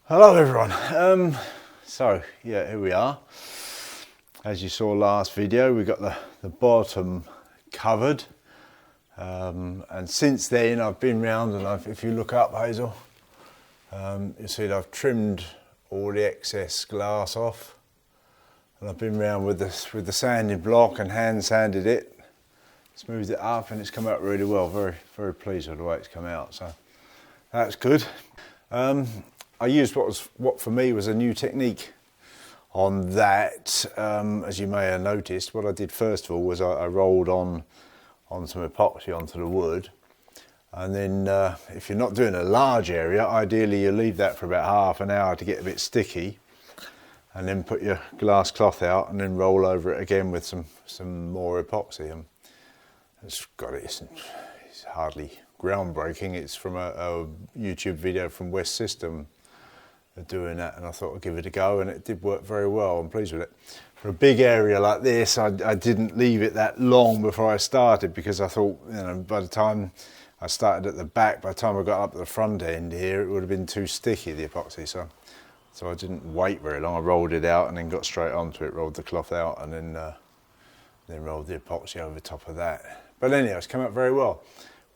Hello everyone. So yeah, here we are. As you saw last video, we got the bottom covered, and since then I've been round and if you look up, Hazel, you'll see that I've trimmed all the excess glass off, and I've been round with the sanding block and hand sanded it, smoothed it up, and it's come out really well. Very pleased with the way it's come out, so that's good. I used what for me was a new technique on that. As you may have noticed, what I did first of all was I rolled on some epoxy onto the wood, and then if you're not doing a large area, ideally you leave that for about half an hour to get a bit sticky, and then put your glass cloth out and then roll over it again with some more epoxy. And it's hardly groundbreaking. It's from a YouTube video from West System doing that, and I thought I'd give it a go, and it did work very well. I'm pleased with it. For a big area like this, I didn't leave it that long before I started, because I thought, you know, by the time I started at the back, by the time I got up to the front end here, it would have been too sticky, the epoxy, so I didn't wait very long. I rolled it out and then got straight onto it, rolled the cloth out, and then rolled the epoxy over top of that. But anyhow, it's come out very well.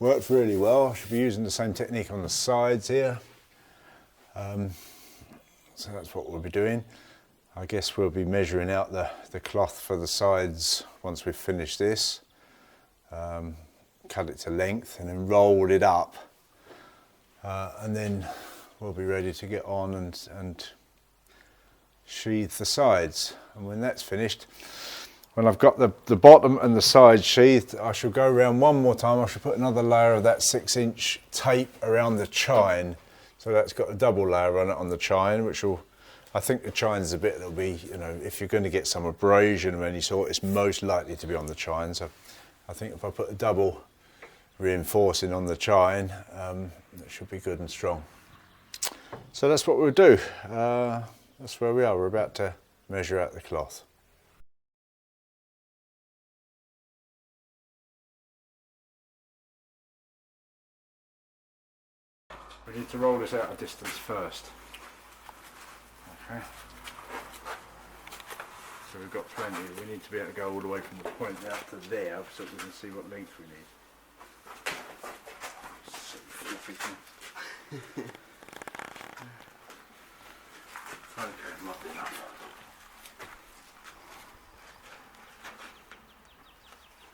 Worked really well. I should be using the same technique on the sides here. So that's what we'll be doing. I guess we'll be measuring out the cloth for the sides once we've finished this. Cut it to length and then rolled it up. And then we'll be ready to get on and sheathe the sides. And when that's finished, when I've got the bottom and the sides sheathed, I shall go around one more time. I shall put another layer of that 6-inch tape around the chine. So that's got a double layer on it on the chine, which will, I think the chine's the bit that'll be, you know, if you're going to get some abrasion of any sort, it's most likely to be on the chine. So I think if I put a double reinforcing on the chine, it should be good and strong. So that's what we'll do. That's where we are. We're about to measure out the cloth. We need to roll this out a distance first. Okay. So we've got plenty. We need to be able to go all the way from the point out to there so we can see what length we need. So flippy. Okay, might be enough.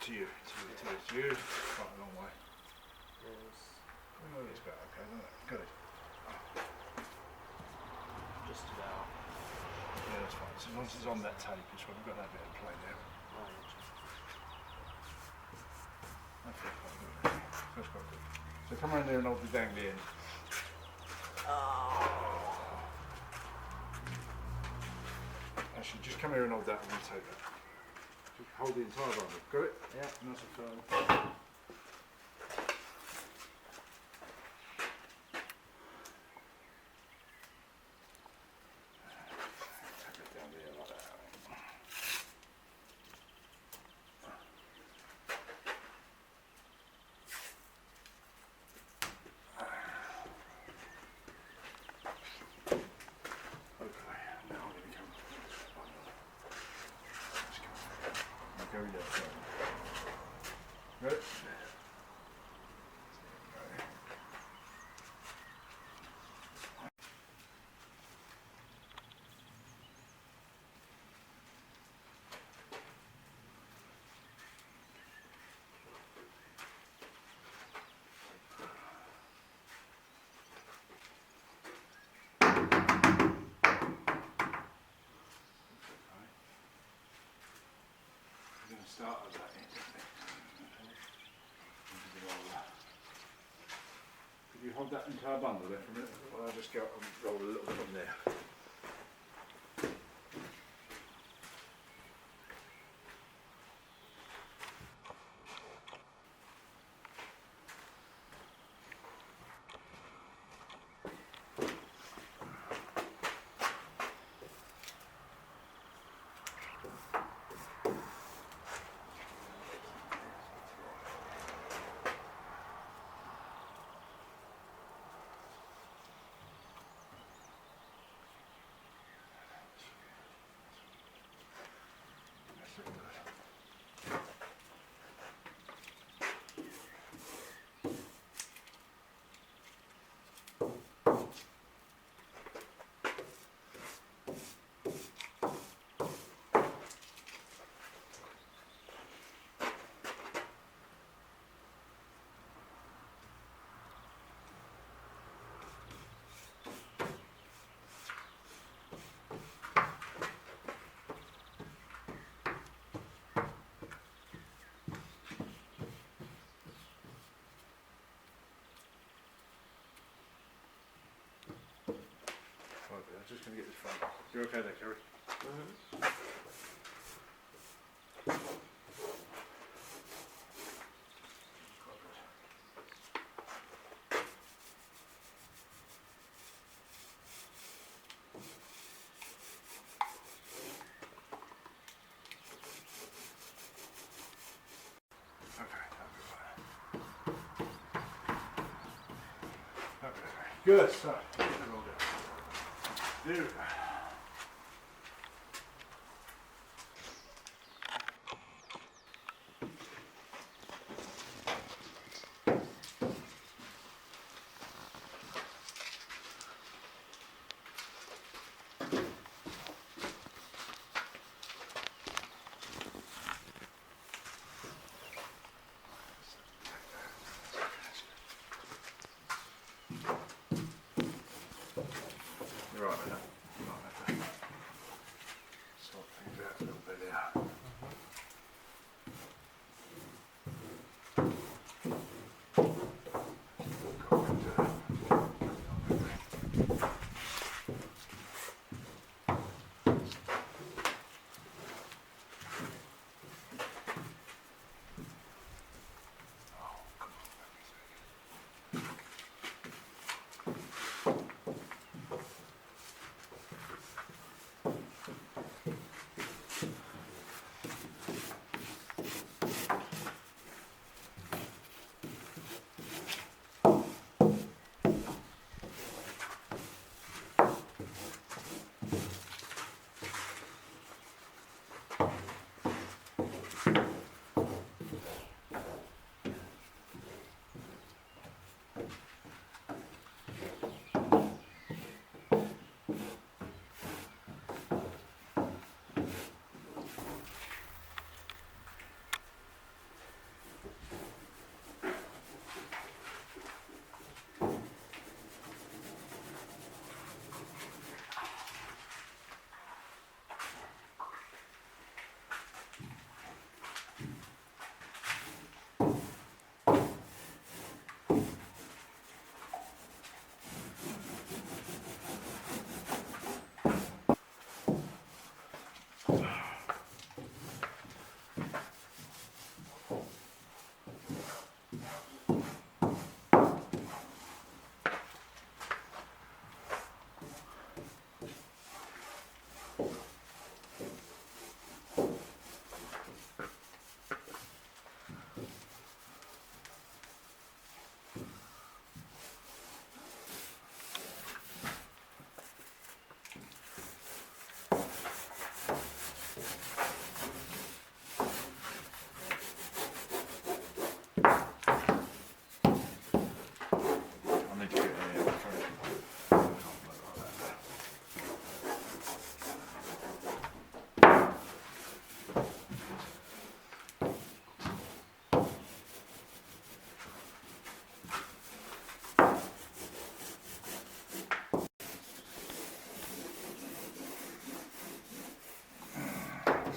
To you. Quite a long way. Oh, it's about okay, isn't it? Good. Just about. Yeah, that's fine. So once it's on that tape, it's when we've got that bit of play there. That's quite good. That's quite good. So come around there and hold the dangly end. Actually, just come here and hold that and we'll take that. Just hold the entire bundle. Got it? Yeah. Nice and firm. Got it? Start with that. Could you hold that entire bundle there for a minute? Well, I'll just go and roll a little bit on there. just going to get this front. You're okay there, Kerry? Good, so there we go. You're right with that. You might have to sort things out a little bit there.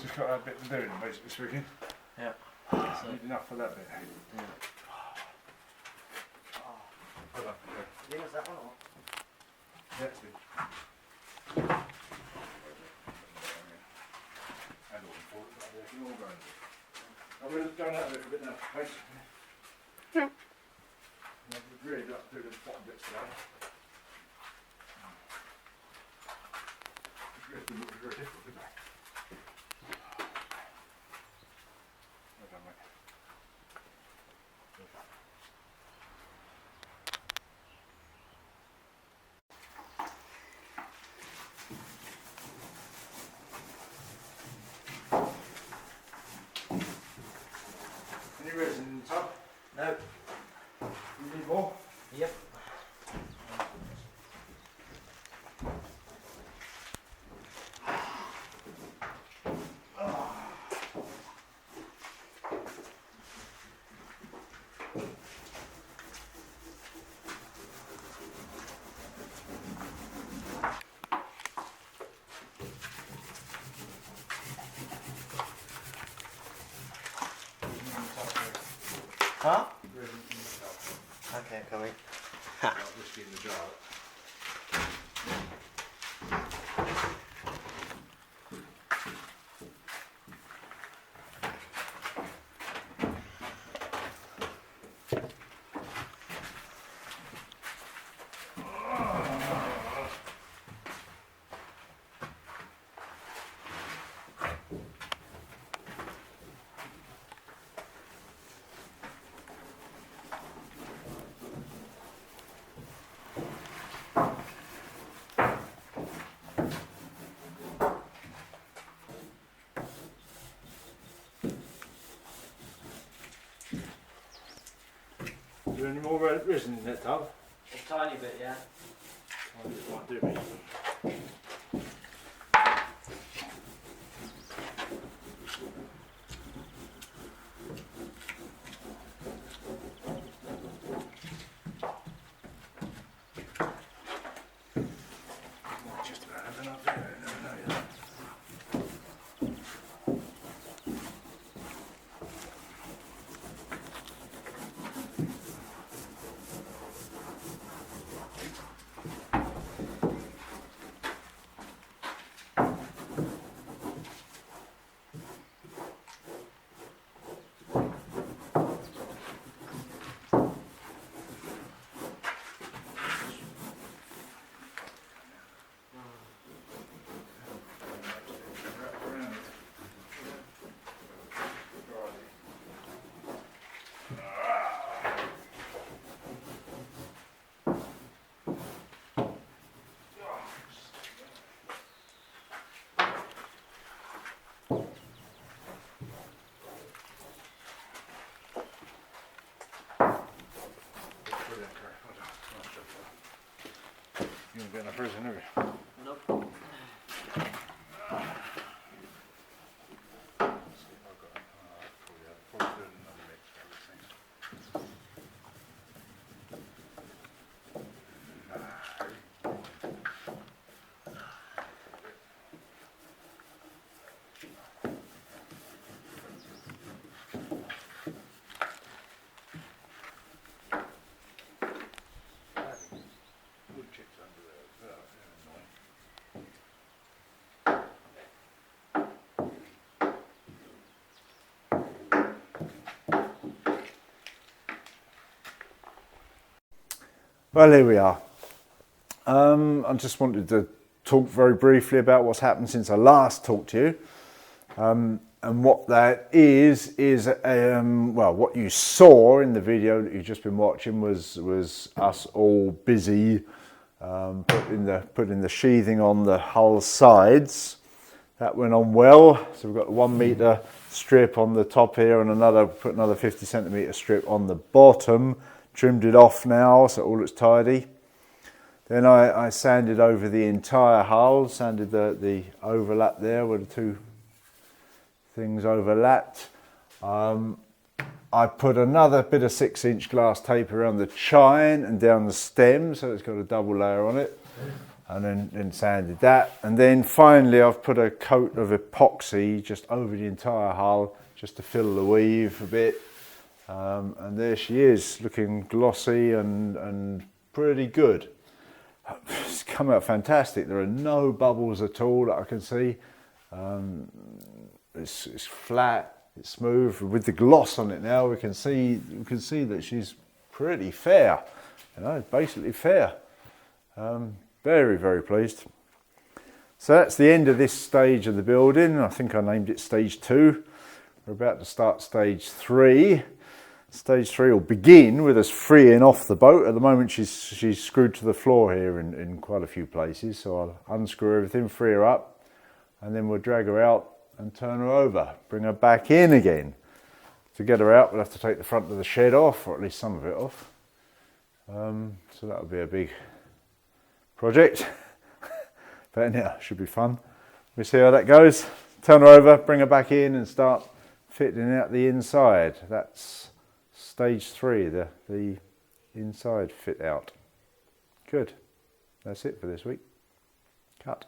Just got a bit to do in basically speaking. Yeah. Need enough for that bit. Yeah. Hold on. Yeah, is that one or? That's it. And all forward, but they can all go in. I'm going to go out there for a bit now. Thanks. Yeah. I've really got to do the bottom bits today. It's very difficult, isn't it? Well done, mate. Any resin in the tub? No. You need more? Yep. Huh? Okay, coming. Whiskey in the jar. do any more resin in that tub? A tiny bit, yeah. Might do me. Just about have enough there. No. You haven't got enough resin, have you? Nope. Well, here we are. I just wanted to talk very briefly about what's happened since I last talked to you. And what that is well, what you saw in the video that you've just been watching was us all busy putting the sheathing on the hull sides. That went on well. So we've got a 1 metre strip on the top here and put another 50 centimetre strip on the bottom. Trimmed it off now, so all looks tidy. Then I sanded over the entire hull, sanded the overlap there where the two things overlapped. I put another bit of 6-inch glass tape around the chine and down the stem, so it's got a double layer on it. And then sanded that. And then finally I've put a coat of epoxy just over the entire hull, just to fill the weave a bit. And there she is, looking glossy and pretty good. It's come out fantastic. There are no bubbles at all that I can see. It's flat, it's smooth. With the gloss on it now, we can see that she's pretty fair. You know, basically fair. Very, very pleased. So that's the end of this stage of the building. I think I named it stage 2. We're about to start stage 3. Stage 3 will begin with us freeing off the boat. At the moment she's screwed to the floor here in quite a few places, so I'll unscrew everything, free her up, and then we'll drag her out and turn her over, bring her back in again. To get her out we'll have to take the front of the shed off, or at least some of it off. So that'll be a big project, but anyhow, should be fun. We'll see how that goes. Turn her over, bring her back in and start fitting out the inside. That's stage 3, the inside fit out. Good. That's it for this week. Cut.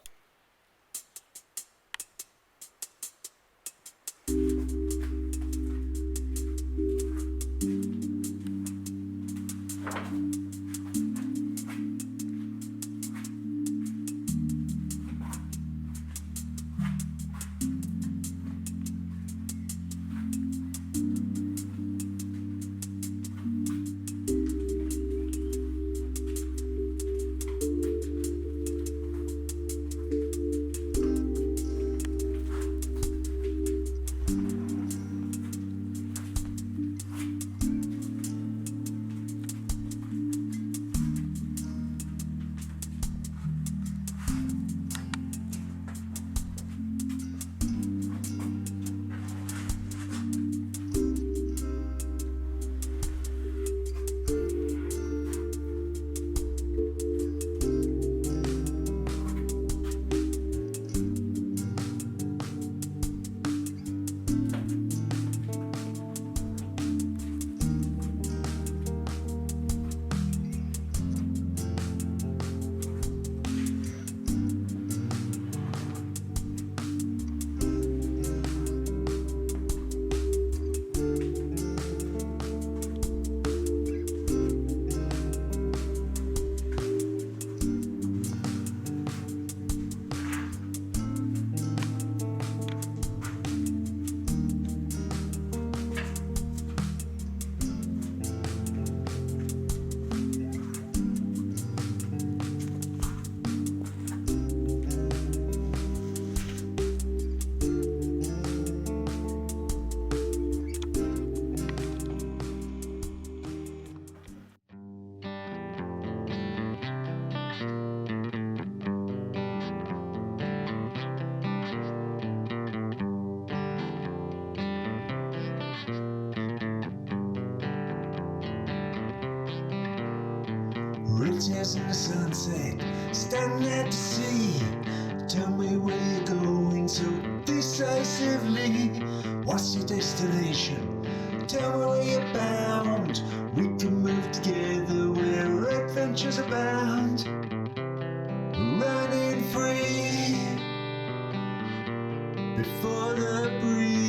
tears in the sunset, standing at the sea. Tell me where you're going so decisively. What's your destination? Tell me where you're bound. We can move together where adventures abound. Running free before the breeze.